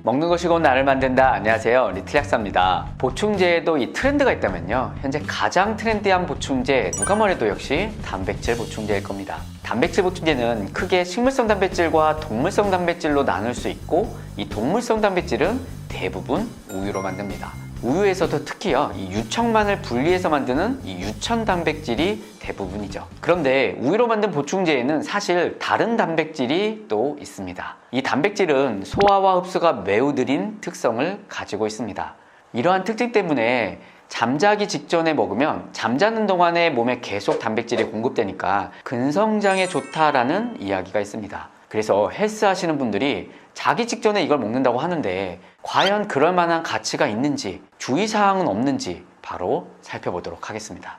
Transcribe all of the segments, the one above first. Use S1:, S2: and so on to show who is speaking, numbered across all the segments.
S1: 먹는 것이 곧 나를 만든다. 안녕하세요, 리틀약사입니다. 보충제에도 이 트렌드가 있다면요, 현재 가장 트렌디한 보충제, 누가 뭐래도 역시 단백질 보충제일 겁니다. 단백질 보충제는 크게 식물성 단백질과 동물성 단백질로 나눌 수 있고, 이 동물성 단백질은 대부분 우유로 만듭니다. 우유에서도 특히요, 이 유청만을 분리해서 만드는 이 유천 단백질이 대부분이죠. 그런데 우유로 만든 보충제에는 사실 다른 단백질이 또 있습니다. 이 단백질은 소화와 흡수가 매우 느린 특성을 가지고 있습니다. 이러한 특징 때문에 잠자기 직전에 먹으면 잠자는 동안에 몸에 계속 단백질이 공급되니까 근성장에 좋다라는 이야기가 있습니다. 그래서 헬스 하시는 분들이 자기 직전에 이걸 먹는다고 하는데 과연 그럴 만한 가치가 있는지, 주의사항은 없는지 바로 살펴보도록 하겠습니다.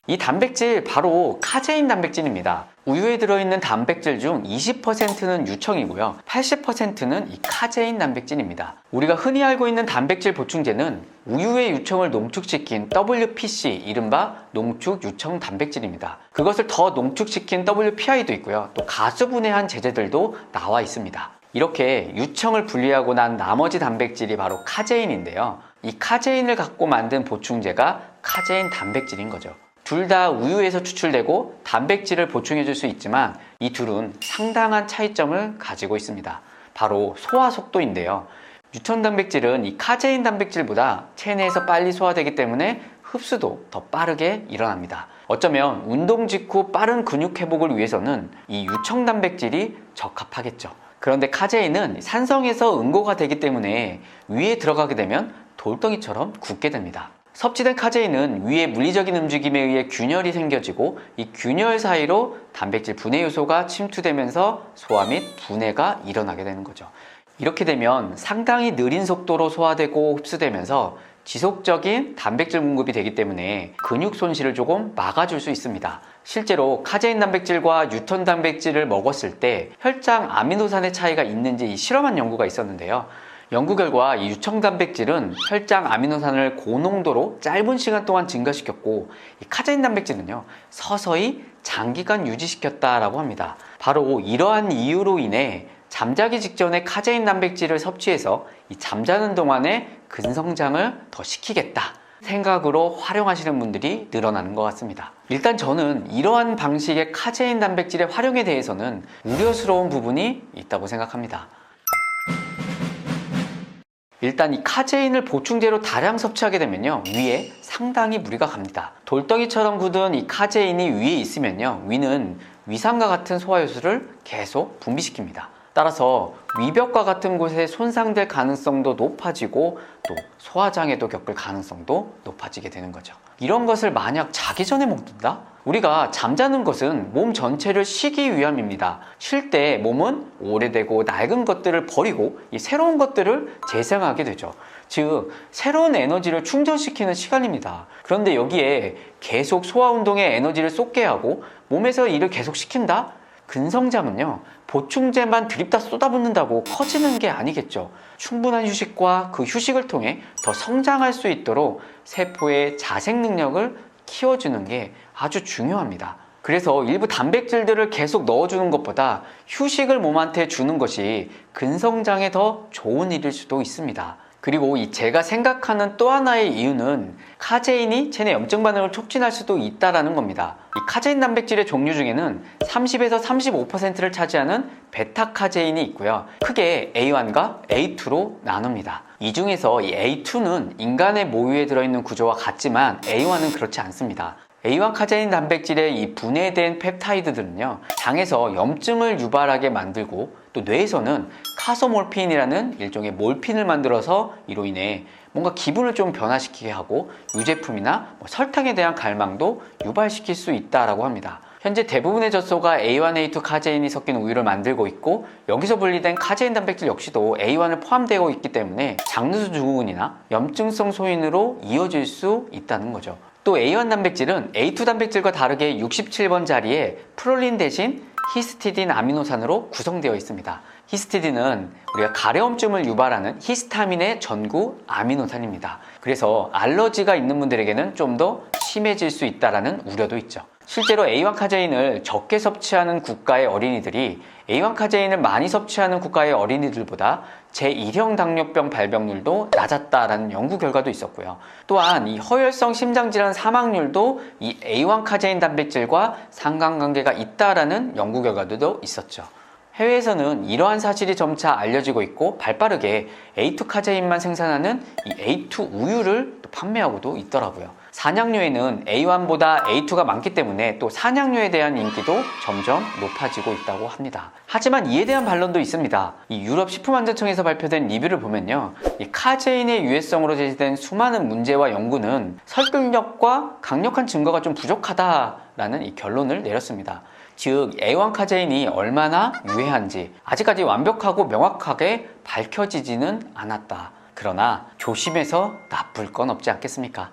S1: 이 단백질 바로 카제인 단백질입니다. 우유에 들어있는 단백질 중 20%는 유청이고요, 80%는 이 카제인 단백질입니다. 우리가 흔히 알고 있는 단백질 보충제는 우유의 유청을 농축시킨 WPC, 이른바 농축 유청 단백질입니다. 그것을 더 농축시킨 WPI도 있고요, 또 가수분해한 제제들도 나와 있습니다. 이렇게 유청을 분리하고 난 나머지 단백질이 바로 카제인인데요, 이 카제인을 갖고 만든 보충제가 카제인 단백질인 거죠. 둘 다 우유에서 추출되고 단백질을 보충해 줄 수 있지만 이 둘은 상당한 차이점을 가지고 있습니다. 바로 소화 속도인데요, 유천 단백질은 이 카제인 단백질보다 체내에서 빨리 소화되기 때문에 흡수도 더 빠르게 일어납니다. 어쩌면 운동 직후 빠른 근육 회복을 위해서는 이 유청 단백질이 적합하겠죠. 그런데 카제인은 산성에서 응고가 되기 때문에 위에 들어가게 되면 돌덩이처럼 굳게 됩니다. 섭취된 카제인은 위의 물리적인 움직임에 의해 균열이 생겨지고 이 균열 사이로 단백질 분해 요소가 침투되면서 소화 및 분해가 일어나게 되는 거죠. 이렇게 되면 상당히 느린 속도로 소화되고 흡수되면서 지속적인 단백질 공급이 되기 때문에 근육 손실을 조금 막아줄 수 있습니다. 실제로 카제인 단백질과 유천 단백질을 먹었을 때 혈장 아미노산의 차이가 있는지 실험한 연구가 있었는데요, 연구 결과 이 유청 단백질은 혈장 아미노산을 고농도로 짧은 시간 동안 증가시켰고, 이 카제인 단백질은요, 서서히 장기간 유지시켰다라고 합니다. 바로 이러한 이유로 인해 잠자기 직전에 카제인 단백질을 섭취해서 이 잠자는 동안에 근성장을 더 시키겠다 생각으로 활용하시는 분들이 늘어나는 것 같습니다. 일단 저는 이러한 방식의 카제인 단백질의 활용에 대해서는 우려스러운 부분이 있다고 생각합니다. 일단 이 카제인을 보충제로 다량 섭취하게 되면요, 위에 상당히 무리가 갑니다. 돌덩이처럼 굳은 이 카제인이 위에 있으면요, 위는 위산과 같은 소화효소를 계속 분비시킵니다. 따라서 위벽과 같은 곳에 손상될 가능성도 높아지고 또 소화장애도 겪을 가능성도 높아지게 되는 거죠. 이런 것을 만약 자기 전에 먹는다? 우리가 잠자는 것은 몸 전체를 쉬기 위함입니다. 쉴 때 몸은 오래되고 낡은 것들을 버리고 이 새로운 것들을 재생하게 되죠. 즉 새로운 에너지를 충전시키는 시간입니다. 그런데 여기에 계속 소화운동에 에너지를 쏟게 하고 몸에서 일을 계속 시킨다? 근성장은요, 보충제만 드립다 쏟아붓는다고 커지는 게 아니겠죠. 충분한 휴식과 그 휴식을 통해 더 성장할 수 있도록 세포의 자생 능력을 키워주는 게 아주 중요합니다. 그래서 일부 단백질들을 계속 넣어주는 것보다 휴식을 몸한테 주는 것이 근성장에 더 좋은 일일 수도 있습니다. 그리고 제가 생각하는 또 하나의 이유는 카제인이 체내 염증 반응을 촉진할 수도 있다는 겁니다. 이 카제인 단백질의 종류 중에는 30에서 35%를 차지하는 베타카제인이 있고요, 크게 A1과 A2로 나눕니다. 이 중에서 이 A2는 인간의 모유에 들어있는 구조와 같지만 A1은 그렇지 않습니다. A1 카제인 단백질의 이 분해된 펩타이드들은요, 장에서 염증을 유발하게 만들고 또 뇌에서는 카소몰핀이라는 일종의 몰핀을 만들어서 이로 인해 뭔가 기분을 좀 변화시키게 하고 유제품이나 설탕에 대한 갈망도 유발시킬 수 있다고 합니다. 현재 대부분의 젖소가 A1, A2 카제인이 섞인 우유를 만들고 있고, 여기서 분리된 카제인 단백질 역시도 A1을 포함되어 있기 때문에 장누수 증후군이나 염증성 소인으로 이어질 수 있다는 거죠. 또 A1 단백질은 A2 단백질과 다르게 67번 자리에 프롤린 대신 히스티딘 아미노산으로 구성되어 있습니다. 히스티딘은 우리가 가려움증을 유발하는 히스타민의 전구 아미노산입니다. 그래서 알러지가 있는 분들에게는 좀 더 심해질 수 있다는 우려도 있죠. 실제로 A1 카제인을 적게 섭취하는 국가의 어린이들이 A1 카제인을 많이 섭취하는 국가의 어린이들보다 제1형 당뇨병 발병률도 낮았다라는 연구 결과도 있었고요. 또한 이 허혈성 심장질환 사망률도 이 A1 카제인 단백질과 상관관계가 있다라는 연구 결과도 있었죠. 해외에서는 이러한 사실이 점차 알려지고 있고 발빠르게 A2 카제인만 생산하는 이 A2 우유를 또 판매하고도 있더라고요. 산양류에는 A1보다 A2가 많기 때문에 또 산양류에 대한 인기도 점점 높아지고 있다고 합니다. 하지만 이에 대한 반론도 있습니다. 이 유럽 식품안전청에서 발표된 리뷰를 보면요, 이 카제인의 유해성으로 제시된 수많은 문제와 연구는 설득력과 강력한 증거가 좀 부족하다라는 이 결론을 내렸습니다. 즉 A1 카제인이 얼마나 유해한지 아직까지 완벽하고 명확하게 밝혀지지는 않았다. 그러나 조심해서 나쁠 건 없지 않겠습니까?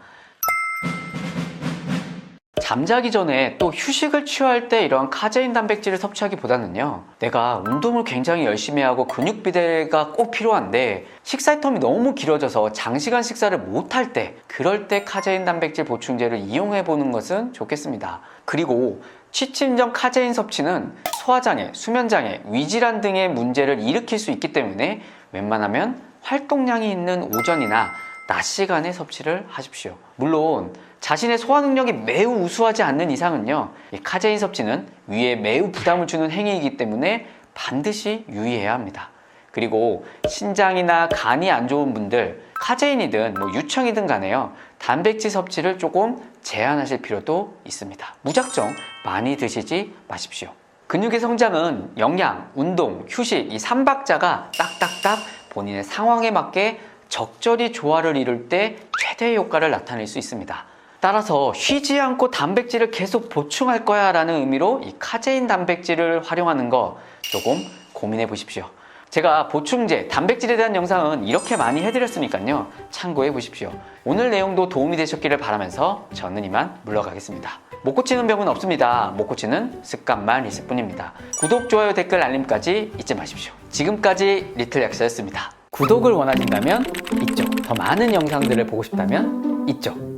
S1: 잠자기 전에 또 휴식을 취할 때 이러한 카제인 단백질을 섭취하기보다는요, 내가 운동을 굉장히 열심히 하고 근육 비대가 꼭 필요한데 식사의 텀이 너무 길어져서 장시간 식사를 못할 때, 그럴 때 카제인 단백질 보충제를 이용해 보는 것은 좋겠습니다. 그리고 취침 전 카제인 섭취는 소화장애, 수면장애, 위질환 등의 문제를 일으킬 수 있기 때문에 웬만하면 활동량이 있는 오전이나 낮 시간에 섭취를 하십시오. 물론 자신의 소화 능력이 매우 우수하지 않는 이상은요, 이 카제인 섭취는 위에 매우 부담을 주는 행위이기 때문에 반드시 유의해야 합니다. 그리고 신장이나 간이 안 좋은 분들, 카제인이든 유청이든 간에요, 단백질 섭취를 조금 제한하실 필요도 있습니다. 무작정 많이 드시지 마십시오. 근육의 성장은 영양, 운동, 휴식 이 3박자가 딱딱딱 본인의 상황에 맞게 적절히 조화를 이룰 때 최대의 효과를 나타낼 수 있습니다. 따라서 쉬지 않고 단백질을 계속 보충할 거야 라는 의미로 이 카제인 단백질을 활용하는 거 조금 고민해 보십시오. 제가 보충제, 단백질에 대한 영상은 이렇게 많이 해드렸으니까요, 참고해 보십시오. 오늘 내용도 도움이 되셨기를 바라면서 저는 이만 물러가겠습니다. 못 고치는 병은 없습니다. 못 고치는 습관만 있을 뿐입니다. 구독, 좋아요, 댓글, 알림까지 잊지 마십시오. 지금까지 리틀약스였습니다. 구독을 원하신다면 이쪽, 더 많은 영상들을 보고 싶다면 이쪽,